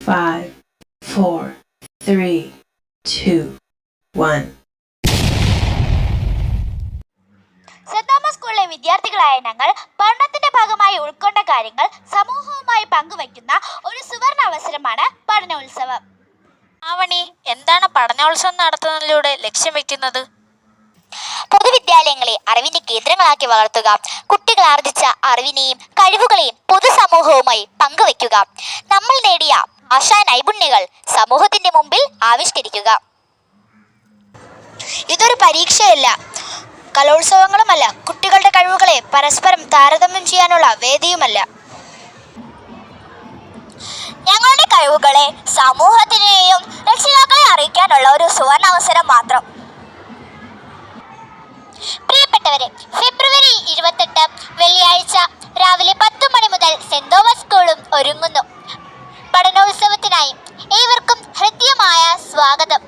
5, 4, 3, 2, 1. Saint Thomas സ്കൂളിലെ വിദ്യാർത്ഥികളായ ഞങ്ങൾ പഠനത്തിന്റെ ഭാഗമായി ഉൾക്കൊണ്ട കാര്യങ്ങൾ സമൂഹവുമായി പങ്കുവയ്ക്കുന്ന ഒരു സുവർണ അവസരമാണ് പഠനോത്സവം. ആവണി, എന്താണ് പഠനോത്സവം നടത്തുന്നതിലൂടെ ലക്ഷ്യം വെക്കുന്നത്? പൊതുവിദ്യാലയങ്ങളെ അറിവിന്റെ കേന്ദ്രങ്ങളാക്കി വളർത്തുക, കുട്ടികൾ ആർജിച്ച അറിവിനെയും കഴിവുകളെയും പൊതുസമൂഹവുമായി പങ്കുവയ്ക്കുക, നമ്മൾ നേടിയ ഭാഷാ നൈപുണ്യങ്ങൾ സമൂഹത്തിന്റെ മുമ്പിൽ ആവിഷ്കരിക്കുക. ഇതൊരു പരീക്ഷയല്ല, കലോത്സവങ്ങളുമല്ല, കുട്ടികളുടെ കഴിവുകളെ പരസ്പരം താരതമ്യം ചെയ്യാനുള്ള വേദിയുമല്ല. ഞങ്ങളുടെ കഴിവുകളെ സമൂഹത്തിനെയും രക്ഷിതാക്കളെ അറിയിക്കാനുള്ള ഒരു സുവർണ അവസരം മാത്രം. പ്രിയപ്പെട്ടവരെ, ഫെബ്രുവരി 28 വെള്ളിയാഴ്ച രാവിലെ 10 മണി മുതൽ സെന്റ് തോമസ് സ്കൂളും ഒരുങ്ങുന്നു. പഠനോത്സവത്തിനായി ഏവർക്കും ഹൃദ്യമായ സ്വാഗതം.